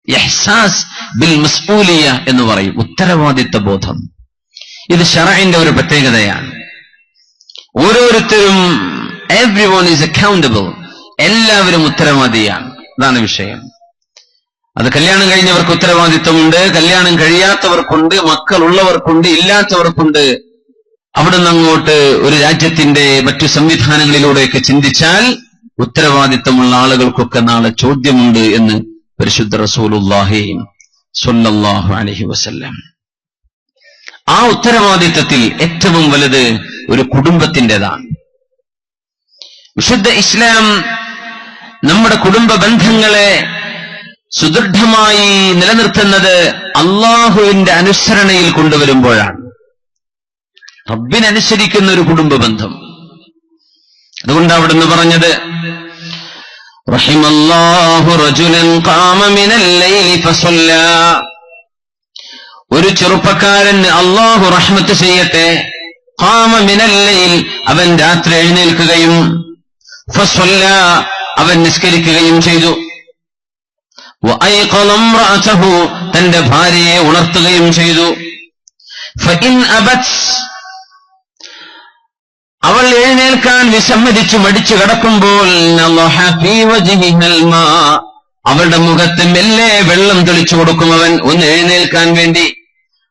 ഇഹ്സാസ് bill മസ്ഊലിയ എന്ന് പറയും, ഉത്തരവാദിത്വ ബോധം. ഇത് ശറഇന്റെ ഒരു പ്രത്യേകതയാണ്. ഓരോരുത്തരും എവ്രിവൺ ഈസ് അക്കൗണ്ടബിൾ, എല്ലാവരും ഉത്തരവാദിയാണ്. അതാണ് വിഷയം. അത് കല്യാണം കഴിഞ്ഞവർക്ക് ഉത്തരവാദിത്വമുണ്ട്, കല്യാണം കഴിയാത്തവർക്കുണ്ട്, മക്കളുള്ളവർക്കുണ്ട്, ഇല്ലാത്തവർക്കുണ്ട്. അവിടുന്ന് അങ്ങോട്ട് ഒരു രാജ്യത്തിന്റെ മറ്റു സംവിധാനങ്ങളിലൂടെയൊക്കെ ചിന്തിച്ചാൽ ഉത്തരവാദിത്വമുള്ള ആളുകൾക്കൊക്കെ നാളെ ചോദ്യമുണ്ട് എന്ന് പരിശുദ്ധ റസൂലുള്ളാഹി സ്വല്ലല്ലാഹു അലൈഹി വസല്ലം. ആ ഉത്തരവാദിത്വത്തിൽ ഏറ്റവും വലുത് ഒരു കുടുംബത്തിൻ്റെതാണ്. വിശുദ്ധ ഇസ്ലാം നമ്മുടെ കുടുംബ ബന്ധങ്ങളെ സുദൃഢമായി നിലനിർത്തുന്നത് അള്ളാഹുവിന്റെ അനുസരണയിൽ കൊണ്ടുവരുമ്പോഴാണ്. റബ്ബിനനുസരിക്കുന്ന ഒരു കുടുംബ ബന്ധം. അതുകൊണ്ട് അവിടുന്ന് പറഞ്ഞത്, റഹിമല്ലാഹു റജുലൻ ഖാമ മിനൽ ലൈലി ഫസല്ലാ, ഒരു ചെറുപ്പക്കാരന് അള്ളാഹു റഹ്മത്ത് ചെയ്യട്ടെ, ഖാമ മിനൽ ലൈൽ, അവൻ രാത്രി എഴുന്നേൽക്കുകയും, ഫസല്ലാ, അവൻ നിസ്കരിക്കുകയും ചെയ്തു, വഅയ്ഖള ഇംറഅതഹു, തന്റെ ഭാര്യയെ ഉണർത്തുകയും ചെയ്തു, ഫഇൻ അബത്, അവൾ എഴുന്നേൽക്കാൻ വിസമ്മതിച്ചു മടിച്ചു കിടക്കുമ്പോൾ, അവളുടെ മുഖത്ത് മെല്ലെ വെള്ളം തെളിച്ചു കൊടുക്കും അവൻ, ഒന്ന് എഴുന്നേൽക്കാൻ വേണ്ടി.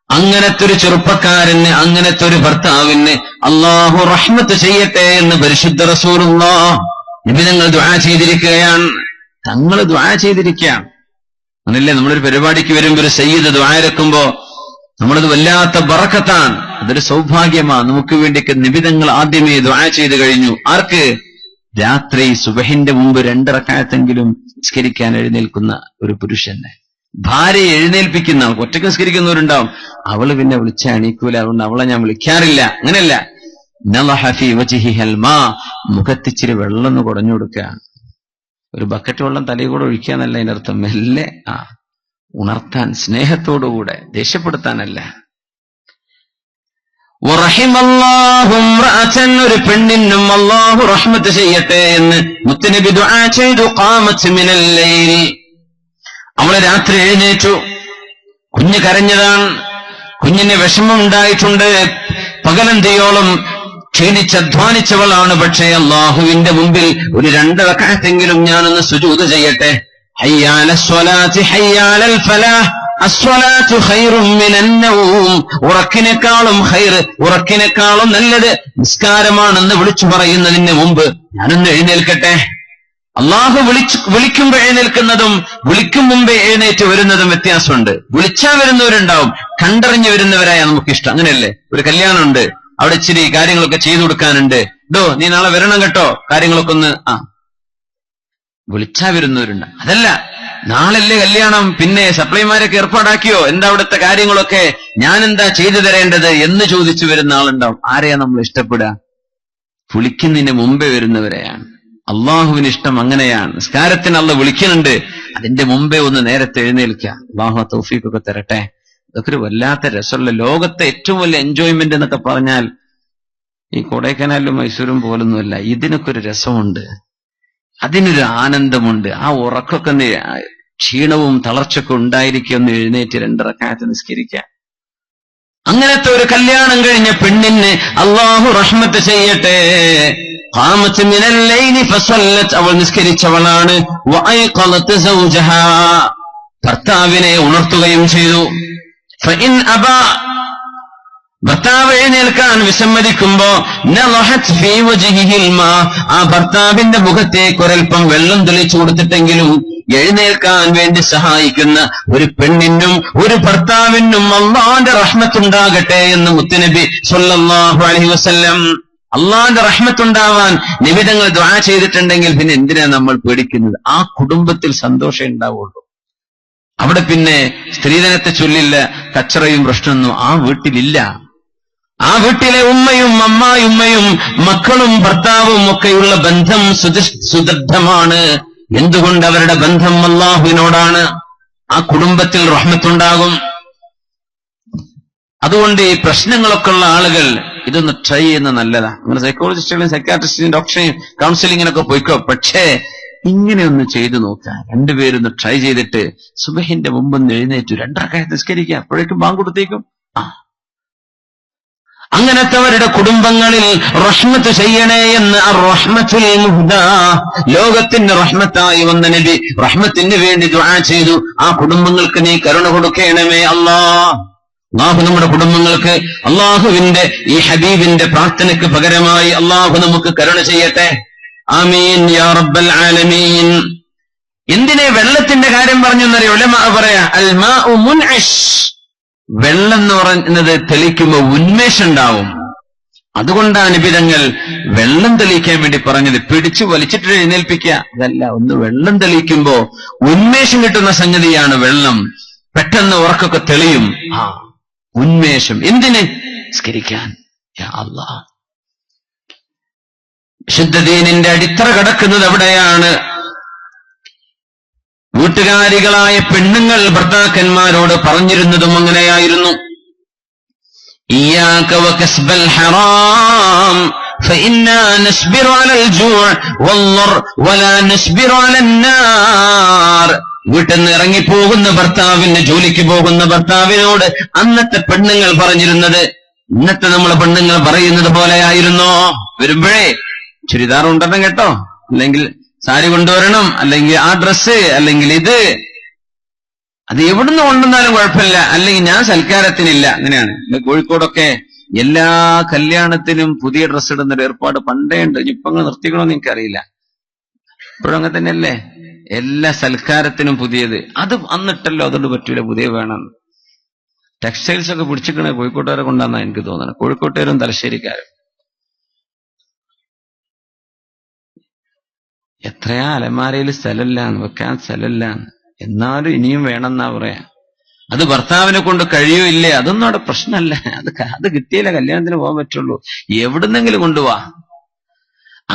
അങ്ങനത്തെ ഒരു ചെറുപ്പക്കാരന്, അങ്ങനത്തെ ഒരു ഭർത്താവിന് അള്ളാഹു റഹ്മത്ത് ചെയ്യട്ടെ എന്ന് പരിശുദ്ധ റസൂലുള്ളാഹ് നബി തങ്ങൾ ദുആ ചെയ്തിരിക്കുകയാണ്. തങ്ങൾ ദുആ ചെയ്തിരിക്കുകയാണ്. അങ്ങനല്ലേ നമ്മളൊരു പരിപാടിക്ക് വരുമ്പോൾ ഒരു സയ്യിദ് ദുആ ഇറക്കുമ്പോ നമ്മളത് വല്ലാത്ത ബറക്കത്താണ്, അതൊരു സൗഭാഗ്യമാണ്. നമുക്ക് വേണ്ടിയൊക്കെ നിബിതങ്ങൾ ആദ്യമേ ദുആ ചെയ്തു കഴിഞ്ഞു. ആർക്ക്? രാത്രി സുബഹിന്റെ മുമ്പ് 2 റക്അത്തെങ്കിലും നിസ്കരിക്കാൻ എഴുന്നേൽക്കുന്ന ഒരു പുരുഷന്. ഭാര്യയെ എഴുന്നേൽപ്പിക്കുന്ന ആൾക്ക്, ഒറ്റയ്ക്ക് നിസ്കരിക്കുന്നവരുണ്ടാവും, അവള് പിന്നെ വിളിച്ചാൽ എണീക്കൂല, അതുകൊണ്ട് അവളെ ഞാൻ വിളിക്കാറില്ല. അങ്ങനെയല്ല, നളഹ ഫീ വജ്ഹിഹിൽ മാ, മുഖത്തിച്ചിരി വെള്ളം ഒന്ന് കുടഞ്ഞു കൊടുക്കുക. ഒരു ബക്കറ്റ് വെള്ളം തലയിൽ കൂടെ ഒഴിക്കുക എന്നല്ല അതിനർത്ഥം. മെല്ലെ ഉണർത്താൻ, സ്നേഹത്തോടുകൂടെ, ദേഷ്യപ്പെടുത്താനല്ല. വറഹിമല്ലാഹു ഇംറഅതൻ, ഒരു പെണ്ണിനും അല്ലാഹു റഹ്മത്ത് ചെയ്യട്ടെ എന്ന് മുത്തനബി ദുആ ചെയ്തു. ഖാമത് മിനൽ ലൈൽ, അവളെ രാത്രി എഴുന്നേറ്റു. കുഞ്ഞ് കരഞ്ഞതാണ്, കുഞ്ഞിന് വിഷമം ഉണ്ടായിട്ടുണ്ട്, പകലന്തിയോളം ക്ഷീണിച്ചധ്വാനിച്ചവളാണ്. പക്ഷേ അല്ലാഹുവിന്റെ മുമ്പിൽ ഒരു 2 റക്അത്തെങ്കിലും ഞാനൊന്ന് സുജൂദ് ചെയ്യട്ടെ. ഹയ്യാല സ്വലാത്തി ഹയ്യാലൽ ഫലാഹ്, അസ്വലാത്തു ഖൈറും മിനൻ നൗം, ഉറക്കിനേക്കാളും ഖൈർ, ഉറക്കിനേക്കാളും നല്ലത് നിസ്കാരമാണെന്ന് വിളിച്ചു പറയുന്നതിന് മുമ്പ് ഞാനൊന്ന് എഴുന്നേൽക്കട്ടെ. അള്ളാഹു വിളിക്കുമ്പോ എഴുന്നേൽക്കുന്നതും വിളിക്കും മുമ്പേ എഴുന്നേറ്റ് വരുന്നതും വ്യത്യാസമുണ്ട്. വിളിച്ചാൽ വരുന്നവരുണ്ടാവും, കണ്ടറിഞ്ഞു വരുന്നവരായ നമുക്കിഷ്ടം. അങ്ങനെയല്ലേ? ഒരു കല്യാണമുണ്ട്, അവിടെ ഇച്ചിരി കാര്യങ്ങളൊക്കെ ചെയ്തു കൊടുക്കാനുണ്ട്, നീ നാളെ വരണം കേട്ടോ, കാര്യങ്ങളൊക്കെ ഒന്ന് വിളിച്ചാ വരുന്നവരുണ്ട്. അതല്ല, നാളല്ലേ കല്യാണം, പിന്നെ സപ്ലൈമാരൊക്കെ ഏർപ്പാടാക്കിയോ, എന്താ അവിടുത്തെ കാര്യങ്ങളൊക്കെ, ഞാൻ എന്താ ചെയ്തു തരേണ്ടത് എന്ന് ചോദിച്ചു വരുന്ന ആളുണ്ടാവും. ആരെയാ നമ്മൾ ഇഷ്ടപ്പെടുക? വിളിക്കുന്നതിന് മുമ്പേ വരുന്നവരെയാണ്. അള്ളാഹുവിന് ഇഷ്ടം അങ്ങനെയാണ്. നിസ്കാരത്തിന് അള്ളാഹ് വിളിക്കുന്നുണ്ട്, അതിന്റെ മുമ്പേ ഒന്ന് നേരത്തെ എഴുന്നേൽക്കുക. അള്ളാഹു തൗഫീഖൊക്കെ തരട്ടെ. ഇതൊക്കെ ഒരു വല്ലാത്ത രസമുള്ള, ലോകത്തെ ഏറ്റവും വലിയ എൻജോയ്മെന്റ് എന്നൊക്കെ പറഞ്ഞാൽ ഈ കൊടൈക്കനാലും മൈസൂരും പോലൊന്നുമല്ല. ഇതിനൊക്കെ ഒരു രസമുണ്ട്, അതിനൊരു ആനന്ദമുണ്ട്. ആ ഉറക്കൊക്കെ ക്ഷീണവും തളർച്ചയൊക്കെ ഉണ്ടായിരിക്കും, ഒന്ന് എഴുന്നേറ്റ് 2 റക്അത്ത് നിസ്കരിക്കുക. അങ്ങനത്തെ ഒരു കല്യാണം കഴിഞ്ഞ പെണ്ണിന് അല്ലാഹു റഹ്മത്ത് ചെയ്യട്ടെ. ഖാമത്ത് മിനൽ ലൈലി ഫസല്ലത്ത്, അവൾ നിസ്കരിച്ചവളാണ്. വഅയ്ഖലത്ത് സൗജഹാ, ഭർത്താവിനെ ഉണർത്തുകയും ചെയ്തു. ഫഇൻ അബാ, ഭർത്താവ് എഴുന്നേൽക്കാൻ വിസമ്മതിക്കുമ്പോ നളഹത് ഫീ വജ്ഹിഹിൽ മാ, ആ ഭർത്താവിന്റെ മുഖത്തേക്ക് ഒരൽപ്പം വെള്ളം തെളിച്ചു കൊടുത്തിട്ടെങ്കിലും എഴുന്നേൽക്കാൻ വേണ്ടി സഹായിക്കുന്ന ഒരു പെണ്ണിനും ഒരു ഭർത്താവിനും അള്ളാന്റെ റഹ്മത്തുണ്ടാകട്ടെ എന്ന് മുത്തുനബി സ്വല്ലല്ലാഹു അലൈഹി വസല്ലം. അള്ളാന്റെ റഹ്മത്തുണ്ടാവാൻ നിബിതങ്ങൾ ദുആ ചെയ്തിട്ടുണ്ടെങ്കിൽ പിന്നെ എന്തിനാ നമ്മൾ പേടിക്കുന്നത്? ആ കുടുംബത്തിൽ സന്തോഷം ഉണ്ടാവുള്ളൂ. അവിടെ പിന്നെ സ്ത്രീധനത്തെ ചൊല്ലില്ല, കച്ചറയും പ്രശ്നമൊന്നും ആ വീട്ടിലില്ല. ആ വീട്ടിലെ ഉമ്മയും അമ്മായുമ്മയും മക്കളും ഭർത്താവും ഒക്കെയുള്ള ബന്ധം സുദൃഢമാണ്. എന്തുകൊണ്ട്? അവരുടെ ബന്ധം അല്ലാഹുവിനോടാണ്. ആ കുടുംബത്തിൽ റഹ്മത്തുണ്ടാകും. അതുകൊണ്ട് ഈ പ്രശ്നങ്ങളൊക്കെ ഉള്ള ആളുകൾ ഇതൊന്ന് ട്രൈ ചെയ്യുന്നത് നല്ലതാണ്. നിങ്ങൾ സൈക്കോളജിസ്റ്റുകളും സൈക്കാട്രിസ്റ്റിനും ഡോക്ടറെയും കൗൺസിലിങ്ങിനൊക്കെ പോയിക്കോ, പക്ഷേ ഇങ്ങനെ ഒന്ന് ചെയ്തു നോക്കാം. രണ്ടുപേരൊന്ന് ട്രൈ ചെയ്തിട്ട് സുബഹിന്റെ മുമ്പൊന്ന് എഴുന്നേറ്റു 2 റക്അത്ത് നിസ്കരിക്കുക, അപ്പോഴേക്കും ബാങ്ക് കൊടുത്തേക്കും. അങ്ങനത്തെവരുടെ കുടുംബങ്ങളിൽ റഹ്മത്ത് ചെയ്യണേ എന്ന് റഹ്മത്തുൽ മുഹ്ദാ, ലോകത്തിന്റെ റഹ്മത്തായി വന്ന നബി റഹ്മത്തിന് വേണ്ടി ദുആ ചെയ്തു. ആ കുടുംബങ്ങൾക്ക് നീ കരുണ കൊടുക്കണമേ അല്ലാഹ്. അല്ലാഹു നമ്മുടെ കുടുംബങ്ങൾക്ക് അല്ലാഹുവിന്റെ ഈ ഹബീബിന്റെ പ്രാർത്ഥനയ്ക്ക് പകരമായി അല്ലാഹു നമുക്ക് കരുണ ചെയ്യട്ടെ. ആമീൻ യാ റബ്ബൽ ആലമീൻ. എന്തിനെ വെള്ളത്തിന്റെ കാര്യം പറഞ്ഞെന്നറിയോ? ഉലമാ പറയാ അൽ മാഉ മുൻഇഷ്, വെള്ളം എന്ന് പറയുന്നത് തെളിക്കുമ്പോൾ ഉന്മേഷം ഉണ്ടാവും. അതുകൊണ്ടാണ് നിബിതങ്ങൾ വെള്ളം തെളിയിക്കാൻ വേണ്ടി പറഞ്ഞത്. പിടിച്ചു വലിച്ചിട്ട് എഴുന്നേൽപ്പിക്കുക അതല്ല, ഒന്ന് വെള്ളം തെളിയിക്കുമ്പോ ഉന്മേഷം കിട്ടുന്ന സംഗതിയാണ് വെള്ളം. പെട്ടെന്ന് ഉറക്കൊക്കെ തെളിയും. ഉന്മേഷം എന്തിന്? നിസ്കരിക്കാൻ. യാ അല്ലാഹ്, വിശുദ്ധ ദീനിന്റെ അടിത്തറ കിടക്കുന്നത് എവിടെയാണ്? വീട്ടുകാരികളായ പെണ്ണുങ്ങൾ ഭർത്താക്കന്മാരോട് പറഞ്ഞിരുന്നതും അങ്ങനെയായിരുന്നു. ഇയ്യാക വകസ്ബൽ ഹറാം ഫഇന്നാ നസ്ബിറു അലൽ ജൂഅ് വല്ലർ വലാ നസ്ബിറു അലൻ നാർ. വീട്ടിൽ നിന്ന് ഇറങ്ങിപ്പോകുന്ന ഭർത്താവിന്, ജോലിക്ക് പോകുന്ന ഭർത്താവിനോട് അന്നത്തെ പെണ്ണുങ്ങൾ പറഞ്ഞിരുന്നത് ഇന്നത്തെ നമ്മളെ പെണ്ണുങ്ങൾ പറയുന്നത് പോലെയായിരുന്നോ? വരുമ്പോഴേ ചുരിദാർ ഉണ്ടെന്നും കേട്ടോ, അല്ലെങ്കിൽ സാരി കൊണ്ടുവരണം, അല്ലെങ്കിൽ ആ ഡ്രസ്സ്, അല്ലെങ്കിൽ ഇത്, അത് എവിടുന്ന് കൊണ്ടുവന്നാലും കുഴപ്പമില്ല, അല്ലെങ്കിൽ ഞാൻ സൽക്കാരത്തിനില്ല. അങ്ങനെയാണ്. കോഴിക്കോടൊക്കെ എല്ലാ കല്യാണത്തിനും പുതിയ ഡ്രസ്സ് ഇടുന്നൊരു ഏർപ്പാട് പണ്ടേ ഉണ്ട്. ഇപ്പങ്ങൾ നിർത്തിക്കണമെന്ന് എനിക്കറിയില്ല. ഇപ്പോഴും അങ്ങനെ തന്നെയല്ലേ? എല്ലാ സൽക്കാരത്തിനും പുതിയത്. അത് അന്നിട്ടല്ലോ, അതുകൊണ്ട് പറ്റൂല, പുതിയ വേണം. ടെക്സ്റ്റൈൽസ് ഒക്കെ പിടിച്ചിക്കണേ കോഴിക്കോട്ടുകാരെ കൊണ്ടാന്നാ എനിക്ക് തോന്നണം. കോഴിക്കോട്ടുകാരും തലശ്ശേരിക്കാരും. എത്രയാ അലമാരയിൽ സ്ഥലമില്ല, വെക്കാൻ സ്ഥലമില്ല, എന്നാലും ഇനിയും വേണമെന്നാ പറയാ. അത് ഭർത്താവിനെ കൊണ്ട് കഴിയൂല്ലേ? അതൊന്നും അവിടെ പ്രശ്നമല്ല. അത് കിട്ടിയില്ല, കല്യാണത്തിന് പോകാൻ പറ്റുള്ളൂ, എവിടുന്നെങ്കിലും കൊണ്ടുപോവാ.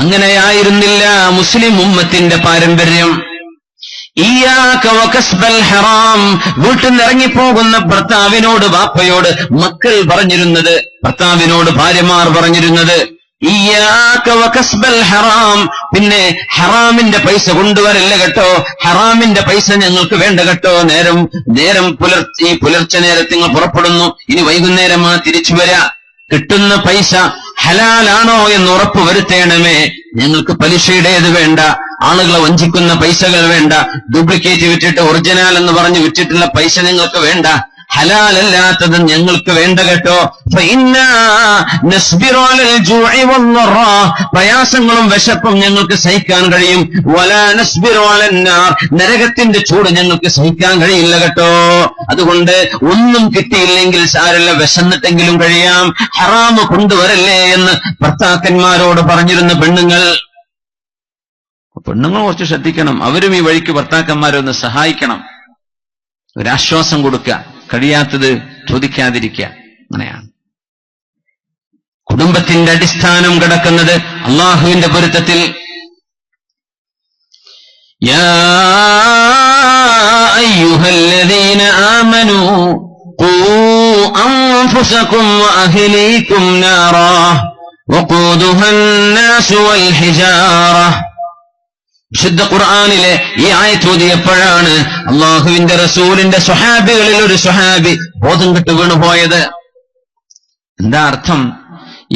അങ്ങനെയായിരുന്നില്ല മുസ്ലിം ഉമ്മത്തിന്റെ പാരമ്പര്യം. ഇയ്യാക വകസ്ബൽ ഹറാം, വീട്ടിൽ നിന്ന് ഇറങ്ങിപ്പോകുന്ന ഭർത്താവിനോട്, ബാപ്പയോട് മക്കൾ പറഞ്ഞിരുന്നത്, ഭർത്താവിനോട് ഭാര്യമാർ പറഞ്ഞിരുന്നത് ഇയ്യാക വകസ്ബൽ ഹറാം. പിന്നെ ഹറാമിന്റെ പൈസ കൊണ്ടുവരല്ല കേട്ടോ, ഹറാമിന്റെ പൈസ ഞങ്ങൾക്ക് വേണ്ട കേട്ടോ. നേരം പുലർച്ചെ നേരത്തെ നിങ്ങൾ പുറപ്പെടുന്നു, ഇനി വൈകുന്നേരമാ തിരിച്ചു വരാ. കിട്ടുന്ന പൈസ ഹലാലാണോ എന്ന് ഉറപ്പ് വരുത്തേണമേ. ഞങ്ങൾക്ക് പലിശയുടേത് വേണ്ട, ആളുകളെ വഞ്ചിക്കുന്ന പൈസകൾ വേണ്ട, ഡ്യൂപ്ലിക്കേറ്റ് വിറ്റിട്ട് ഒറിജിനൽ എന്ന് പറഞ്ഞ് വിറ്റിട്ടുള്ള പൈസ ഞങ്ങൾക്ക് വേണ്ട, ഹലാലല്ലാത്തത് ഞങ്ങൾക്ക് വേണ്ട കേട്ടോ. പ്രയാസങ്ങളും വിശപ്പും ഞങ്ങൾക്ക് സഹിക്കാൻ കഴിയും. നരകത്തിന്റെ ചൂട് ഞങ്ങൾക്ക് സഹിക്കാൻ കഴിയില്ല കേട്ടോ. അതുകൊണ്ട് ഒന്നും കിട്ടിയില്ലെങ്കിൽ സാരല്ല, വിശന്നിട്ടെങ്കിലും കഴിയാം, ഹറാമ് കൊണ്ടുവരല്ലേ എന്ന് ഭർത്താക്കന്മാരോട് പറഞ്ഞിരുന്ന പെണ്ണുങ്ങൾ കുറച്ച് ശ്രദ്ധിക്കണം. അവരും ഈ വഴിക്ക് ഭർത്താക്കന്മാരെ ഒന്ന് സഹായിക്കണം, ഒരാശ്വാസം കൊടുക്കുക, കഴിയാത്തത് ചോദിക്കാതിരിക്കുക. അങ്ങനെയാണ് കുടുംബത്തിന്റെ അടിസ്ഥാനം കിടക്കുന്നത് അള്ളാഹുവിന്റെ പൊരുത്തത്തിൽ. യാ അയ്യുഹല്ലദീന ആമനൂ ഖൂ അൻഫുസകും വഅഹ്ലീകും നാറാ വഖൂദുഹൻ നാസു വൽ ഹിജാറ. വിശുദ്ധ ഖുർആനിലെ ഈ ആയത്ത് ഓതിയപ്പോഴാണ് അള്ളാഹുവിന്റെ റസൂലിന്റെ സ്വഹാബികളിൽ ഒരു സ്വഹാബി ബോധം കെട്ട് വീണുപോയത്. എന്താ അർത്ഥം?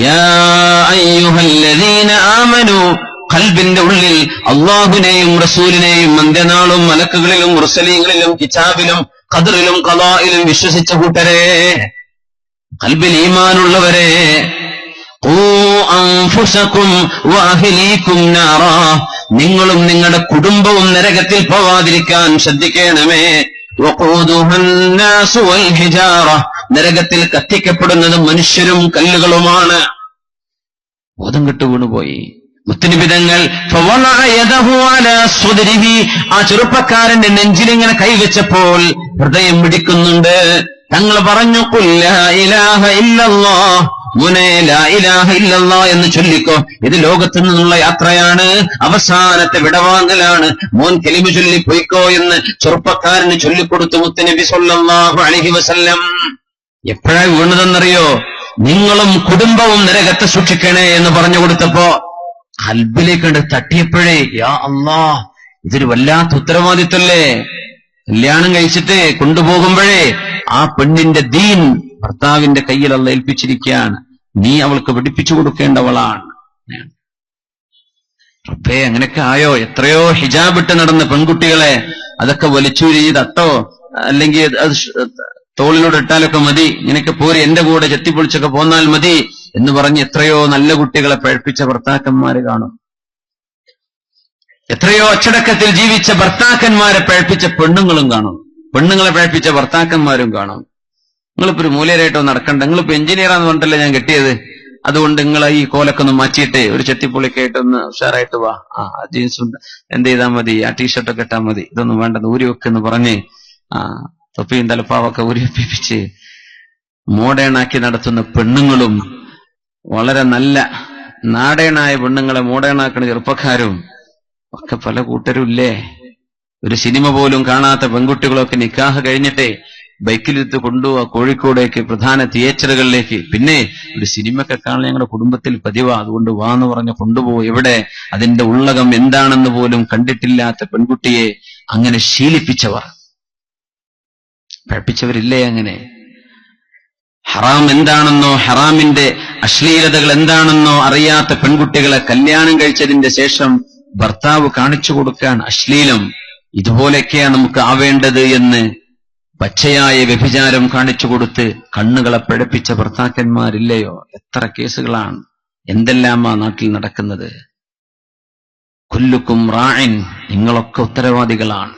യാ അയ്യുഹല്ലദീന ആമനൂ, ഖൽബിന്റെ ഉള്ളിൽ അള്ളാഹുവിനെയും റസൂലിനെയും അന്ത്യനാളും മലക്കുകളിലും മുർസലീങ്ങളിലും കിതാബിലും ഖദറിലും ഖളായിലും വിശ്വസിച്ച കൂട്ടരെ, ഖൽബിൽ ഈമാനുള്ളവരെ, ഖൂ അൻഫുസകും വഅഹ്ലീകും നാറാ, നിങ്ങളും നിങ്ങളുടെ കുടുംബവും നരകത്തിൽ പോവാതിരിക്കാൻ ശ്രദ്ധിക്കണമേ. വഖൂദുഹൻ നാസു വൽ ഹിജാറ, നരകത്തിൽ കത്തിക്കപ്പെടുന്നത് മനുഷ്യരും കല്ലുകളുമാണ്. ബോധം കെട്ടു വീണുപോയി മുത്തുനിബിതങ്ങൾ. ആ ചെറുപ്പക്കാരന്റെ നെഞ്ചിലിങ്ങനെ കൈവച്ചപ്പോൾ ഹൃദയം പിടിക്കുന്നുണ്ട്. തങ്ങൾ പറഞ്ഞു, ഖുൽ ലാ ഇലാഹ ഇല്ലല്ലാഹ്, മോനെ ലാ ഇലാഹ ഇല്ലല്ലാഹ് എന്ന് ചൊല്ലിക്കോ. ഇത് ലോകത്തു നിന്നുള്ള യാത്രയാണ്, അവസാനത്തെ വിടവാങ്ങലാണ്. മോൻ കലിമ ചൊല്ലി പോയിക്കോ എന്ന് ചെറുപ്പക്കാരന് ചൊല്ലിക്കൊടുത്തു മുത്തുനബി സ്വല്ലല്ലാഹു അലൈഹി വസല്ലം. എപ്പോഴാണ് വീണതെന്നറിയോ? നിങ്ങളും കുടുംബവും നരകത്തെ സൂക്ഷിക്കണേ എന്ന് പറഞ്ഞു കൊടുത്തപ്പോ ഖൽബിലേക്ക് തട്ടിയപ്പോഴേ, യാ അല്ലാഹ്, ഇതൊരു വല്ലാത്ത ഉത്തരവാദിത്വല്ലേ? കല്യാണം കഴിച്ചിട്ട് കൊണ്ടുപോകുമ്പോഴേ ആ പെണ്ണിന്റെ ദീൻ ഭർത്താവിന്റെ കയ്യിൽ അള്ളാഹ് ഏൽപ്പിച്ചിരിക്കുകയാണ്. നീ അവൾക്ക് പഠിപ്പിച്ചു കൊടുക്കേണ്ടവളാണ്. റബ്ബേ, അങ്ങനെയൊക്കെ ആയോ? എത്രയോ ഹിജാബ് ഇട്ട് നടന്ന പെൺകുട്ടികളെ അതൊക്കെ വലിച്ചൂരി തട്ടോ അല്ലെങ്കിൽ അത് തോളിലൂടെ ഇട്ടാലൊക്കെ മതി, ഇങ്ങനെയൊക്കെ പോരി എന്റെ കൂടെ ചെത്തിപ്പൊളിച്ചൊക്കെ പോന്നാൽ മതി എന്ന് പറഞ്ഞ് എത്രയോ നല്ല കുട്ടികളെ പഴപ്പിച്ച ഭർത്താക്കന്മാര് കാണും. എത്രയോ അച്ചടക്കത്തിൽ ജീവിച്ച ഭർത്താക്കന്മാരെ പഴപ്പിച്ച പെണ്ണുങ്ങളും കാണും. പെണ്ണുങ്ങളെ പഴപ്പിച്ച ഭർത്താക്കന്മാരും കാണും. നിങ്ങളിപ്പോ ഒരു മൂലരായിട്ടോ നടക്കണ്ട, നിങ്ങളിപ്പോ എഞ്ചിനീയറാന്ന് പറഞ്ഞിട്ടല്ലേ ഞാൻ കെട്ടിയത്, അതുകൊണ്ട് നിങ്ങൾ ഈ കോലൊക്കെ ഒന്ന് മാറ്റിയിട്ട് ഒരു ചെത്തിപ്പൊളിയൊക്കെ ആയിട്ട് ഒന്ന് ഉഷാറായിട്ട് വാ, ജീൻസ് എന്ത് ചെയ്താൽ മതി, ആ ടീഷർട്ടൊക്കെ ഇട്ടാൽ മതി, ഇതൊന്നും വേണ്ടത് ഊരി വെക്കെന്ന് പറഞ്ഞ് തൊപ്പിയും തലപ്പാവൊക്കെ ഊരി വെപ്പിച്ച് മോഡേണാക്കി നടത്തുന്ന പെണ്ണുങ്ങളും, വളരെ നല്ല നാടേണായ പെണ്ണുങ്ങളെ മോഡേണാക്കുന്ന ചെറുപ്പക്കാരും ഒക്കെ പല കൂട്ടരും ഇല്ലേ? ഒരു സിനിമ പോലും കാണാത്ത പെൺകുട്ടികളൊക്കെ നിക്കാഹ് കഴിഞ്ഞിട്ടേ ബൈക്കിലെടുത്ത് കൊണ്ടുപോവാ കോഴിക്കോടേക്ക്, പ്രധാന തിയേറ്ററുകളിലേക്ക്. പിന്നെ ഒരു സിനിമയൊക്കെ കാണാൻ ഞങ്ങളുടെ കുടുംബത്തിൽ പതിവാ, അതുകൊണ്ട് വാന്ന് പറഞ്ഞ് കൊണ്ടുപോകും. എവിടെ? അതിന്റെ ഉള്ളകം എന്താണെന്ന് പോലും കണ്ടിട്ടില്ലാത്ത പെൺകുട്ടിയെ അങ്ങനെ ശീലിപ്പിച്ചവർ, പഠിപ്പിച്ചവരില്ലേ? അങ്ങനെ ഹറാം എന്താണെന്നോ ഹറാമിന്റെ അശ്ലീലതകൾ എന്താണെന്നോ അറിയാത്ത പെൺകുട്ടികളെ കല്യാണം കഴിച്ചതിന്റെ ശേഷം ഭർത്താവ് കാണിച്ചു കൊടുക്കാൻ അശ്ലീലം, ഇതുപോലെയൊക്കെയാണ് നമുക്ക് ആവേണ്ടത് എന്ന് പച്ചയായ വ്യഭിചാരം കാണിച്ചു കൊടുത്ത് കണ്ണുകളെ പിഴപ്പിച്ച ഭർത്താക്കന്മാരില്ലയോ? എത്ര കേസുകളാണ്, എന്തെല്ലാമാ നാട്ടിൽ നടക്കുന്നത്. കുല്ലുക്കും റാഇൻ, നിങ്ങളൊക്കെ ഉത്തരവാദികളാണ്.